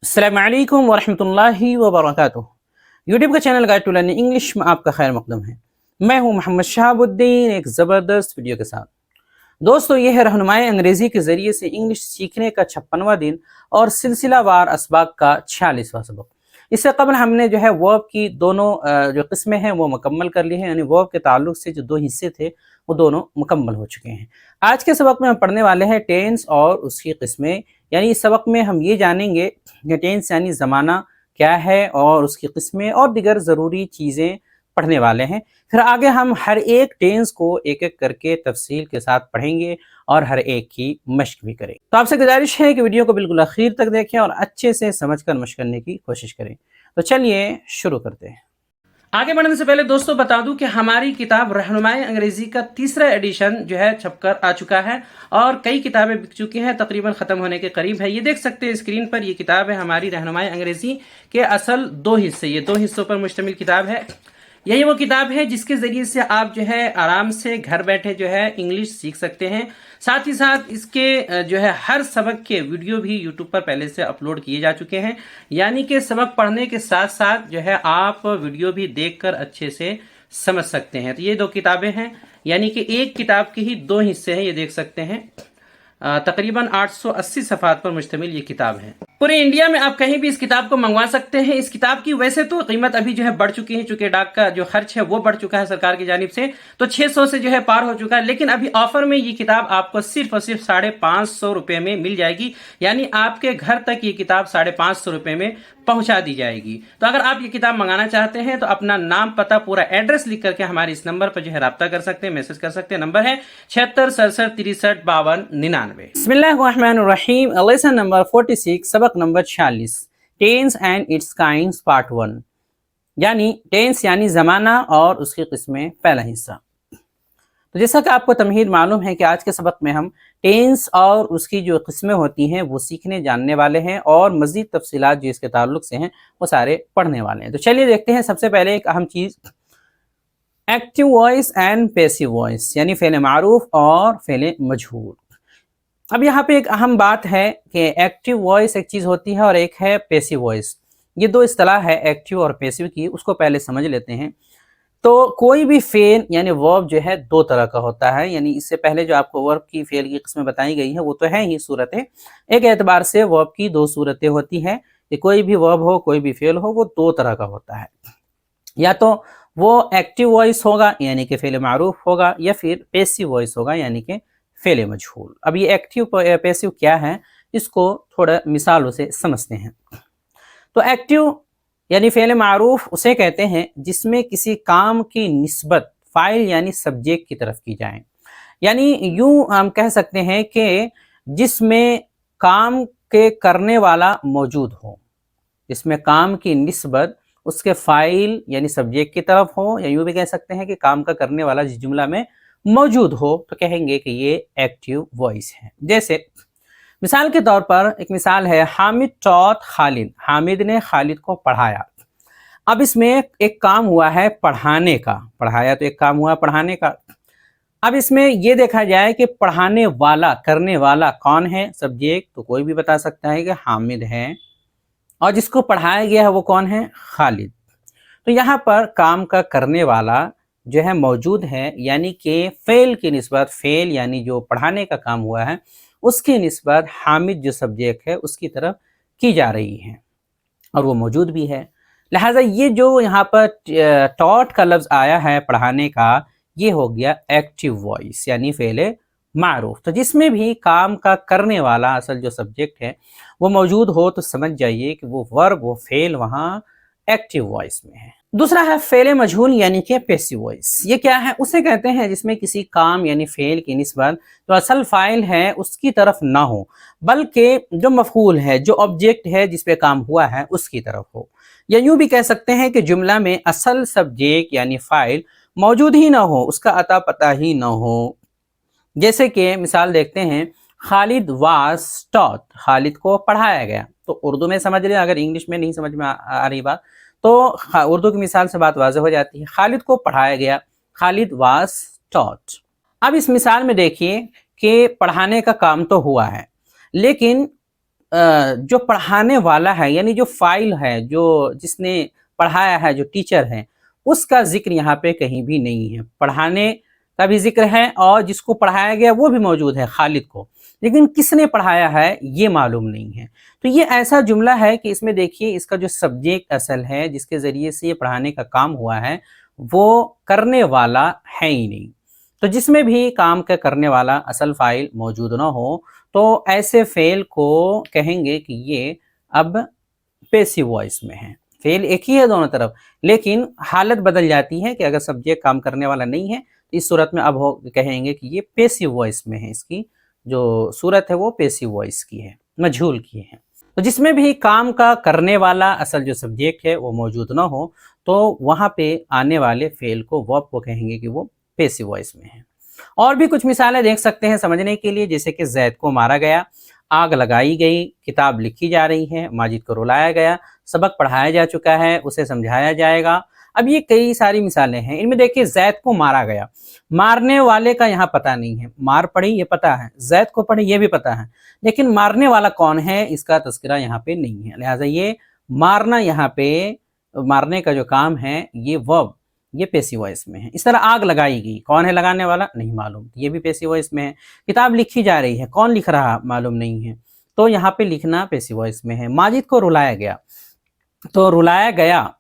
अस्सलामु अलैकुम वरहमतुल्लाहि वबरकातुह। यूट्यूब का channel guide to learning English में आपका खैर मकदम है। मैं हूं मोहम्मद शहाबुद्दीन एक ज़बरदस्त वीडियो के साथ। दोस्तों, ये है रहनुमाई अंग्रेज़ी के ज़रिए से इंग्लिश सीखने का 56वां दिन और सिलसिलावार असबाक का 46वां सबक। इससे कबल हमने जो है वर्ब की दोनों जो किस्में हैं वो मुकम्मल कर ली हैं, यानी वर्ब के ताल्लुक से जो दो हिस्से थे वो दोनों मुकम्मल हो चुके हैं। आज के सबक में हम पढ़ने वाले हैं टेंस और उसकी किस्में। यानी इस सबक में हम ये जानेंगे कि टेंस यानी ज़माना क्या है और उसकी किस्में और दिगर ज़रूरी चीज़ें पढ़ने वाले हैं। फिर आगे हम हर एक टेंस को एक एक करके तफसील के साथ पढ़ेंगे और हर एक की मश्क भी करेंगे। तो आपसे गुजारिश है कि वीडियो को बिल्कुल आखिर तक देखें और अच्छे से समझकर मश्क करने की कोशिश करें। तो चलिए शुरू करते हैं। आगे बढ़ने से पहले दोस्तों बता दूं कि हमारी किताब रहनुमाई अंग्रेजी का तीसरा एडिशन जो है छपकर आ चुका है और कई किताबें बिक चुकी हैं, तकरीबन ख़त्म होने के करीब है। ये देख सकते हैं स्क्रीन पर, ये किताब है हमारी रहनुमाई अंग्रेजी के असल दो हिस्से, ये दो हिस्सों पर मुश्तमिल किताब है। यही वो किताब है जिसके ज़रिए से आप जो है आराम से घर बैठे जो है इंग्लिश सीख सकते हैं। साथ ही साथ इसके जो है हर सबक के वीडियो भी यूट्यूब पर पहले से अपलोड किए जा चुके हैं, यानी कि सबक पढ़ने के साथ साथ जो है आप वीडियो भी देखकर अच्छे से समझ सकते हैं। तो ये दो किताबें हैं, यानी कि एक किताब के ही दो हिस्से हैं, ये देख सकते हैं। तकरीबन 880 सफ़हात पर मुश्तमिल ये किताब है। पूरे इंडिया में आप कहीं भी इस किताब को मंगवा सकते हैं। इस किताब की वैसे तो कीमत अभी जो है बढ़ चुकी है, चूंकि डाक का जो खर्च है वो बढ़ चुका है सरकार की जानिब से, तो 600 से जो है पार हो चुका है। लेकिन अभी ऑफर में ये किताब आपको सिर्फ और सिर्फ 550 रुपये में मिल जाएगी, यानी आपके घर तक ये किताब 550 रुपये में पहुंचा दी जाएगी। तो अगर आप ये किताब मंगाना चाहते हैं तो अपना नाम, पता, पूरा एड्रेस लिख करके हमारे इस नंबर पर जो है राब्ता कर सकते हैं, मैसेज कर सकते हैं। नंबर है 76 67 63 52 99। बिस्मिल्लाहिर्रहमानिर्रहीम। लेसन नंबर 46, सबक number 46, tense and its kinds part 1, यानी टेंस यानी ज़माना और उसकी किस्में, पहला हिस्सा। तो जैसा कि आपको तमहीद मालूम है कि आज के सबक में हम टेंस और उसकी जो किस्में होती हैं वो सीखने जानने वाले हैं और मज़ीद तफसीलात जो इसके ताल्लुक से हैं वो सारे पढ़ने वाले हैं। तो चलिए देखते हैं। सबसे पहले एक अहम चीज़, active voice and passive voice, यानी फ़ेल मारूफ और फ़ेल मजहूल। अब यहाँ पे एक अहम बात है कि एक्टिव वॉइस एक चीज़ होती है और एक है पैसिव वॉइस। ये दो इस्तिलाह है एक्टिव और पैसिव की, उसको पहले समझ लेते हैं। तो कोई भी फेल यानी वर्ब जो है दो तरह का होता है, यानी इससे पहले जो आपको वर्ब की फेल की किस्में बताई गई है वो तो है ही सूरतें। एक एतबार से वर्ब की दो सूरतें होती हैं कि कोई भी वर्ब हो, कोई भी फेल हो, वो दो तरह का होता है। या तो वो एक्टिव वॉइस होगा यानी कि फेल मारूफ होगा, या फिर पैसिव वॉइस होगा यानी कि फेल मजहूल। अब ये एक्टिव पैसिव क्या है, इसको थोड़ा मिसालों से समझते हैं। तो एक्टिव यानी फ़ेल मारूफ उसे कहते हैं जिसमें किसी काम की निस्बत फ़ाइल यानी सब्जेक्ट की तरफ की जाए, यानी यूँ हम कह सकते हैं कि जिसमें काम के करने वाला मौजूद हो, जिसमें काम की निस्बत उसके फ़ाइल यानी सब्जेक्ट की तरफ हो, या यूँ भी कह सकते हैं कि काम का करने वाला जिस जुमला में मौजूद हो तो कहेंगे कि ये एक्टिव वॉइस है। जैसे मिसाल के तौर पर एक मिसाल है, हामिद टॉट खालिद, हामिद ने खालिद को पढ़ाया। अब इसमें एक काम हुआ है पढ़ाने का, पढ़ाया तो एक काम हुआ पढ़ाने का। अब इसमें ये देखा जाए कि पढ़ाने वाला, करने वाला कौन है, सब्जेक्ट तो कोई भी बता सकता है कि हामिद है, और जिसको पढ़ाया गया है वो कौन है, खालिद। तो यहाँ पर काम का करने वाला जो है मौजूद है, यानी कि फ़ेल की निस्बत, फ़ेल यानी जो पढ़ाने का काम हुआ है उसकी निस्बत हामिद जो सब्जेक्ट है उसकी तरफ की जा रही है और वो मौजूद भी है। लिहाजा ये जो यहाँ पर टॉट का लफ्ज़ आया है पढ़ाने का, ये हो गया एक्टिव वॉइस यानी फ़ेल मारूफ। तो जिसमें भी काम का करने वाला असल जो सब्जेक्ट है वो मौजूद हो तो समझ जाइए कि वो वर्ब, वो फ़ेल वहाँ एक्टिव वॉइस में है। दूसरा है फ़ेल मजहूल यानी कि पैसिव वॉइस। ये क्या है, उसे कहते हैं जिसमें किसी काम यानी फ़ेल की निस्बत जो असल फ़ाइल है उसकी तरफ ना हो, बल्कि जो मफ़ऊल है, जो ऑब्जेक्ट है जिस पे काम हुआ है उसकी तरफ हो। या यूँ भी कह सकते हैं कि जुमला में असल सब्जेक्ट यानी फ़ाइल मौजूद ही ना हो, उसका अता पता ही ना हो। जैसे कि मिसाल देखते हैं, खालिद वाज टॉट, खालिद को पढ़ाया गया। तो उर्दू में समझ लें, अगर इंग्लिश में नहीं समझ में आ रही बात तो उर्दू की मिसाल से बात वाज़ेह हो जाती है। खालिद को पढ़ाया गया, खालिद वाज टॉट। अब इस मिसाल में देखिए कि पढ़ाने का काम तो हुआ है, लेकिन जो पढ़ाने वाला है यानी जो फाइल है, जो जिसने पढ़ाया है, जो टीचर है, उसका जिक्र यहाँ पे कहीं भी नहीं है। पढ़ाने का भी जिक्र है और जिसको पढ़ाया गया वो भी मौजूद है, खालिद को, लेकिन किसने पढ़ाया है ये मालूम नहीं है। तो ये ऐसा जुमला है कि इसमें देखिए इसका जो सब्जेक्ट असल है, जिसके ज़रिए से ये पढ़ाने का काम हुआ है, वो करने वाला है ही नहीं। तो जिसमें भी काम का करने वाला असल फाइल मौजूद ना हो तो ऐसे फेल को कहेंगे कि ये अब पैसिव वॉइस में है। फेल एक ही है दोनों तरफ, लेकिन हालत बदल जाती है कि अगर सब्जेक्ट काम करने वाला नहीं है तो इस सूरत में अब कहेंगे कि ये पैसिव वॉइस में है। इसकी जो सूरत है वो पैसिव वॉइस की है, मजहूल की है। तो जिसमें भी काम का करने वाला असल जो सब्जेक्ट है वो मौजूद ना हो तो वहाँ पे आने वाले फेल को, वर्ब को कहेंगे कि वो पैसिव वॉइस में है। और भी कुछ मिसालें देख सकते हैं समझने के लिए, जैसे कि जैद को मारा गया, आग लगाई गई, किताब लिखी जा रही है, माजिद को रुलाया गया, सबक पढ़ाया जा चुका है, उसे समझाया जाएगा। अब ये कई सारी मिसालें हैं। इनमें देखिए जैद को मारा गया, मारने वाले का यहाँ पता नहीं है। मार पड़ी ये पता है, जैद को पड़ी ये भी पता है, लेकिन मारने वाला कौन है इसका तस्करा यहाँ पे नहीं है। लिहाजा ये मारना, यहाँ पे मारने का जो काम है ये वर्ब, ये पैसिव वॉइस में है। इस तरह आग लगाई गई, कौन है लगाने वाला नहीं मालूम, ये भी पैसिव वॉइस में है। किताब लिखी जा रही है, कौन लिख रहा मालूम नहीं है, तो यहाँ पे लिखना पैसिव वॉइस में है। माजिद को रुलाया गया, तो रुलाया गया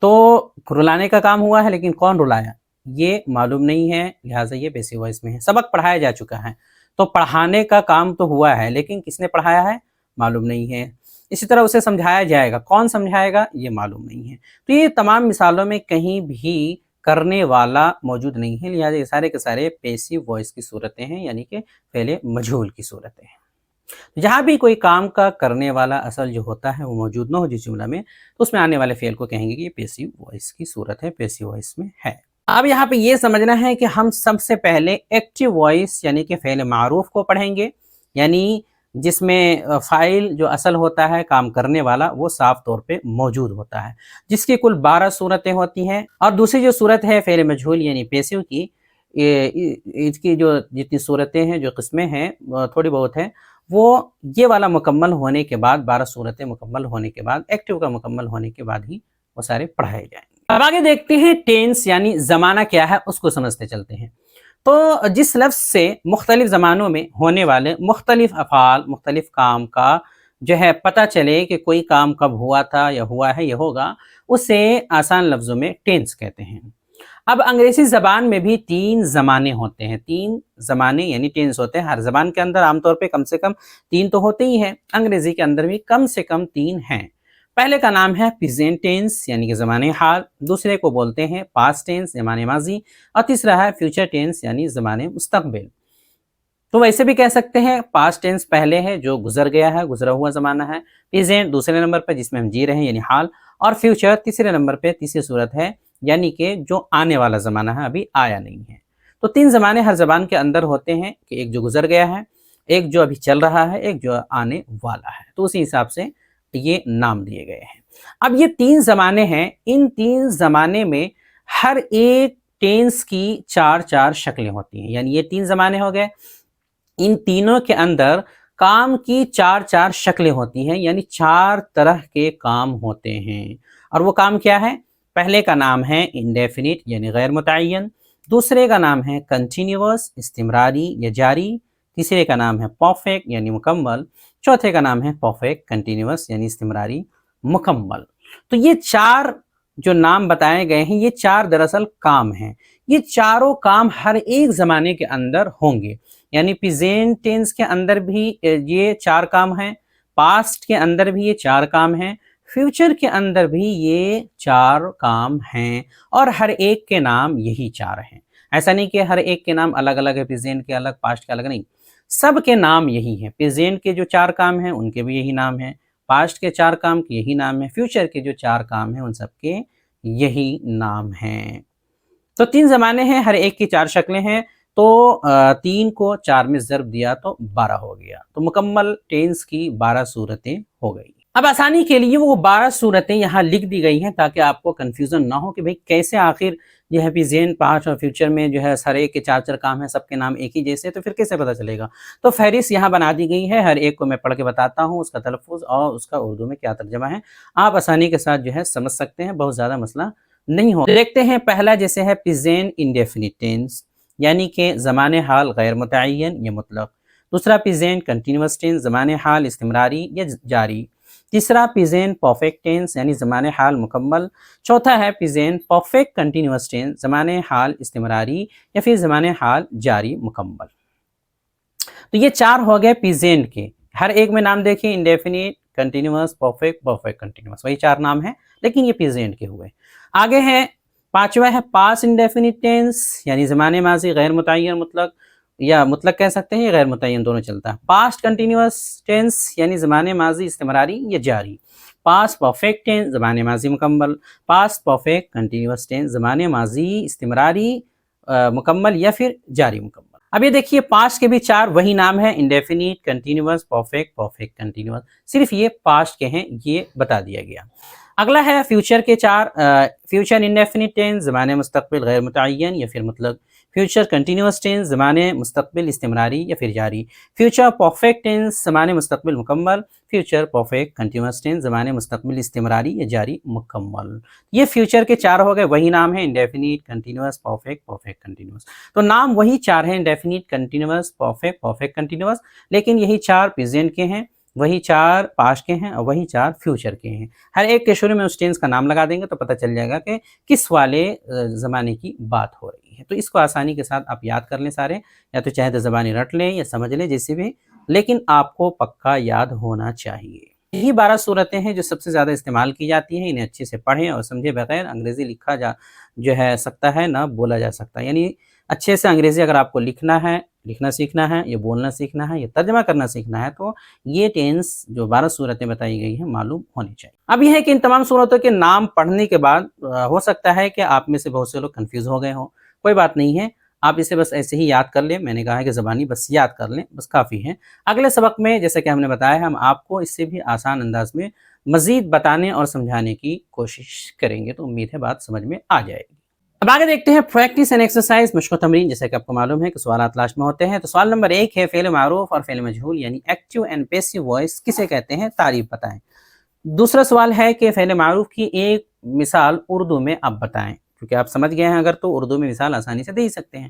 तो रुलाने का काम हुआ है, लेकिन कौन रुलाया ये मालूम नहीं है, लिहाजा ये पैसिव वॉइस में है। सबक पढ़ाया जा चुका है, तो पढ़ाने का काम तो हुआ है, लेकिन किसने पढ़ाया है मालूम नहीं है। इसी तरह उसे समझाया जाएगा, कौन समझाएगा ये मालूम नहीं है। तो ये तमाम मिसालों में कहीं भी करने वाला मौजूद नहीं है, लिहाजा ये सारे के सारे पैसिव वॉइस की सूरतें हैं, यानी कि पहले मजहूल की सूरतें हैं। जहाँ भी कोई काम का करने वाला असल जो होता है वो मौजूद ना हो जिस जुमला में, तो उसमें आने वाले फेल को कहेंगे कि ये पैसिव वॉइस की सूरत है, पैसिव वॉइस में है। अब यहाँ पे ये समझना है कि हम सबसे पहले एक्टिव वॉइस यानी कि फ़ेल मारूफ को पढ़ेंगे, यानी जिसमें फ़ाइल जो असल होता है काम करने वाला वो साफ तौर पे मौजूद होता है, जिसकी कुल 12 सूरतें होती हैं। और दूसरी जो सूरत है फ़ेल मजहूल यानी पैसिव की, इसकी जो जितनी सूरतें हैं, जो किस्में हैं, थोड़ी बहुत है, वो ये वाला मुकम्मल होने के बाद, 12 सूरतें मुकम्मल होने के बाद, एक्टिव का मुकम्मल होने के बाद ही वो सारे पढ़ाए जाएंगे। अब आगे देखते हैं टेंस यानी ज़माना क्या है, उसको समझते चलते हैं। तो जिस लफ्ज़ से मुख्तलिफ ज़मानों में होने वाले मुख्तलिफ अफ़ाल, मुख्तलिफ काम का जो है पता चले कि कोई काम कब हुआ था या हुआ है या होगा, उसे आसान लफ्ज़ों में टेंस कहते हैं। अब अंग्रेज़ी ज़बान में भी 3 ज़माने होते हैं, 3 ज़माने यानी टेंस होते हैं। हर ज़बान के अंदर आमतौर पे कम से कम 3 तो होते ही हैं, अंग्रेज़ी के अंदर भी कम से कम 3 हैं। पहले का नाम है प्रेजेंट टेंस यानी कि ज़माने हाल, दूसरे को बोलते हैं पास्ट टेंस ज़माने माजी, और तीसरा है फ्यूचर टेंस यानी ज़माने मुस्तक़बिल। तो वैसे भी कह सकते हैं पास्ट टेंस पहले है जो गुजर गया है, गुजरा हुआ ज़माना है, प्रेजेंट दूसरे नंबर पर जिसमें हम जी रहे हैं यानी हाल, और फ्यूचर तीसरे नंबर पे, तीसरी सूरत है यानी कि जो आने वाला ज़माना है, अभी आया नहीं है। तो 3 ज़माने हर ज़बान के अंदर होते हैं कि एक जो गुजर गया है, एक जो अभी चल रहा है, एक जो आने वाला है। तो उसी हिसाब से ये नाम दिए गए हैं। अब ये 3 ज़माने हैं, इन 3 ज़माने में हर एक टेंस की 4-4 शक्लें होती हैं, यानी ये 3 ज़माने हो गए, इन तीनों के अंदर काम की 4-4 शक्लें होती हैं, यानी 4 तरह के काम होते हैं। और वो काम क्या है? पहले का नाम है इंडेफिनिट यानी गैर मुतय्यन, दूसरे का नाम है कंटिन्यूअस इस्तिमरारी या जारी, तीसरे का नाम है परफेक्ट यानी मुकम्मल, चौथे का नाम है परफेक्ट कंटिन्यूअस यानी इस्तिमरारी मुकम्मल। तो ये 4 जो नाम बताए गए हैं, ये 4 दरअसल काम हैं। ये चारों काम हर एक ज़माने के अंदर होंगे, यानी प्रेजेंट टेंस के अंदर भी ये 4 काम हैं, पास्ट के अंदर भी ये 4 काम हैं, फ्यूचर के अंदर भी ये 4 काम हैं, और हर एक के नाम यही 4 हैं। ऐसा नहीं कि हर एक के नाम अलग अलग है, प्रेजेंट के अलग, पास्ट के अलग, नहीं, सब के नाम यही हैं। प्रेजेंट के जो 4 काम हैं उनके भी यही नाम है, पास्ट के 4 काम के यही नाम है, फ्यूचर के जो 4 काम हैं उन सब के यही नाम हैं। तो 3 ज़माने हैं, हर एक की 4 शक्लें हैं, तो 3 को 4 में ज़र्ब दिया तो 12 हो गया। तो मुकम्मल टेंस की 12 सूरतें हो गई। अब आसानी के लिए वो 12 सूरतें यहाँ लिख दी गई हैं ताकि आपको कन्फ्यूज़न ना हो कि भाई कैसे आखिर یہ ہے پریزینٹ، پاسٹ اور فیوچر میں جو ہے ہر ایک کے 4 کام ہیں، سب کے نام ایک ہی جیسے، تو پھر کیسے پتہ چلے گا؟ تو فہرست یہاں بنا دی گئی ہے، ہر ایک کو میں پڑھ کے بتاتا ہوں، اس کا تلفظ اور اس کا اردو میں کیا ترجمہ ہے، آپ آسانی کے ساتھ جو ہے سمجھ سکتے ہیں، بہت زیادہ مسئلہ نہیں ہو۔ دیکھتے ہیں پہلا جیسے ہے پریزینٹ انڈیفینٹ ٹینس، یعنی کہ زمان حال غیر متعین یا مطلق۔ دوسرا پریزینٹ کنٹینیوس ٹینس، زمان حال استمراری یا جاری۔ تیسرا پریزینٹ پرفیکٹ ٹینس، یعنی زمان حال مکمل۔ چوتھا ہے پریزینٹ پرفیکٹ کنٹینیوس ٹینس، زمان حال استمراری یا پھر زمان حال جاری مکمل۔ تو یہ 4 ہو گئے پریزینٹ کے، ہر ایک میں نام دیکھیں، indefinite, continuous, perfect, perfect continuous, وہی 4 نام ہیں، لیکن یہ پریزینٹ کے ہوئے۔ آگے ہے 5واں ہے پاسٹ انڈیفینٹ ٹینس، یعنی زمان ماضی غیر متعین مطلق، یا مطلق کہہ سکتے ہیں، یا غیر متعین دونوں چلتا ہے۔ پاسٹ کنٹینیوس ٹینس، یعنی زمان ماضی استمراری یا جاری۔ پاسٹ پرفیکٹ ٹینس، زمان ماضی مکمل۔ پاسٹ پرفیکٹ کنٹینیوس ٹینس، زمان ماضی استمراری مکمل یا پھر جاری مکمل۔ اب یہ دیکھیے پاسٹ کے بھی 4 وہی نام ہیں، indefinite, continuous, perfect, perfect continuous, صرف یہ پاسٹ کے ہیں، یہ بتا دیا گیا۔ اگلا ہے فیوچر کے 4، فیوچر انڈیفینٹ ٹینس، زمان مستقبل غیر متعین یا پھر مطلق۔ فیوچر کنٹینیوس ٹینس، زمان مستقبل استمراری یا پھر جاری۔ فیوچر پرفیکٹ ٹینس، زمان مستقبل مکمل۔ فیوچر پرفیکٹ کنٹینیوس ٹینس، زمان مستقبل استمراری یا جاری مکمل۔ یہ فیوچر کے 4 ہو گئے، وہی نام ہیں، indefinite, continuous, perfect, perfect continuous. تو نام وہی 4 ہیں، indefinite, continuous, perfect, perfect continuous, لیکن یہی 4 پریزینٹ کے ہیں، وہی 4 پاسٹ کے ہیں اور وہی 4 فیوچر کے ہیں۔ ہر ایک کے شروع میں اس ٹینس کا نام لگا دیں گے تو پتہ چل جائے گا کہ کس والے زمانے کی بات ہو رہی ہے۔ تو اس کو آسانی کے ساتھ آپ یاد کر لیں سارے، یا تو چاہے تو زبانی رٹ لیں یا سمجھ لیں، جیسے بھی، لیکن آپ کو پکا یاد ہونا چاہیے۔ یہی 12 صورتیں ہیں جو سب سے زیادہ استعمال کی جاتی ہیں، انہیں اچھے سے پڑھیں اور سمجھے بغیر انگریزی لکھا جو ہے سکتا ہے نہ بولا جا سکتا، یعنی اچھے سے انگریزی اگر آپ کو لکھنا ہے، لکھنا سیکھنا ہے، یہ بولنا سیکھنا ہے، یہ ترجمہ کرنا سیکھنا ہے، تو یہ ٹینس جو 12 صورتیں بتائی گئی ہیں معلوم ہونی چاہیے۔ اب یہ ہے کہ ان تمام صورتوں کے نام پڑھنے کے بعد ہو سکتا ہے کہ آپ میں سے بہت سے لوگ کنفیوز ہو گئے ہوں، کوئی بات نہیں ہے، آپ اسے بس ایسے ہی یاد کر لیں، میں نے کہا ہے کہ زبانی بس یاد کر لیں، بس کافی ہے۔ اگلے سبق میں جیسے کہ ہم نے بتایا، ہم آپ کو اس سے بھی آسان انداز میں مزید بتانے اور سمجھانے کی کوشش کریں گے، تو امید ہے بات سمجھ میں آ جائے گی۔ اب آگے دیکھتے ہیں پریکٹس اینڈ ایکسرسائز، مشق و تمرین، جیسے کہ آپ کو معلوم ہے کہ سوالات لاسٹ میں ہوتے ہیں۔ تو سوال نمبر 1 ہے فعل معروف اور فعل مجہول یعنی ایکٹیو اینڈ پیسیو وائس کسے کہتے ہیں، تعریف بتائیں۔ دوسرا سوال ہے کہ فعل معروف کی ایک مثال اردو میں آپ بتائیں، کیونکہ آپ سمجھ گئے ہیں اگر تو اردو میں مثال آسانی سے دے ہی سکتے ہیں۔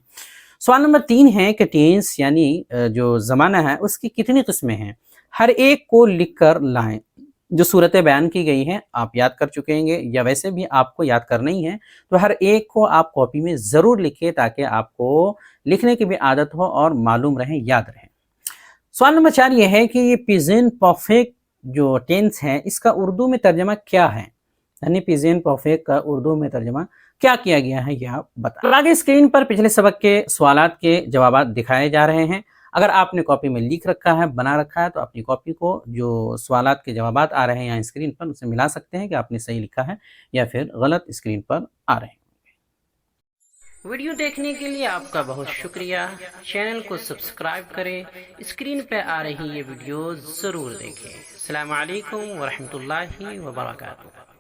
سوال نمبر 3 ہے کہ ٹینس یعنی جو زمانہ ہے اس کی کتنی قسمیں ہیں، ہر ایک کو لکھ کر لائیں۔ جو صورتیں بیان کی گئی ہیں آپ یاد کر چکے ہیں گے، یا ویسے بھی آپ کو یاد کرنا ہی ہے، تو ہر ایک کو آپ کاپی میں ضرور لکھیں تاکہ آپ کو لکھنے کی بھی عادت ہو اور معلوم رہے، یاد رہے۔ سوال نمبر 4 یہ ہے کہ یہ پریزینٹ پرفیکٹ جو ٹینس ہے اس کا اردو میں ترجمہ کیا ہے، یعنی پریزینٹ پرفیکٹ کا اردو میں ترجمہ کیا کیا گیا ہے، یہ آپ بتائیں۔ آگے اسکرین پر پچھلے سبق کے سوالات کے جوابات دکھائے جا رہے ہیں۔ اگر آپ نے کاپی میں لکھ رکھا ہے، بنا رکھا ہے، تو اپنی کاپی کو جو سوالات کے جوابات آ رہے ہیں یہاں اسکرین پر اسے ملا سکتے ہیں کہ آپ نے صحیح لکھا ہے یا پھر غلط اسکرین پر آ رہے ہیں۔ ویڈیو دیکھنے کے لیے آپ کا بہت شکریہ، چینل کو سبسکرائب کریں، اسکرین پہ آ رہی یہ ویڈیو ضرور دیکھیں۔ السلام علیکم ورحمۃ اللہ وبرکاتہ۔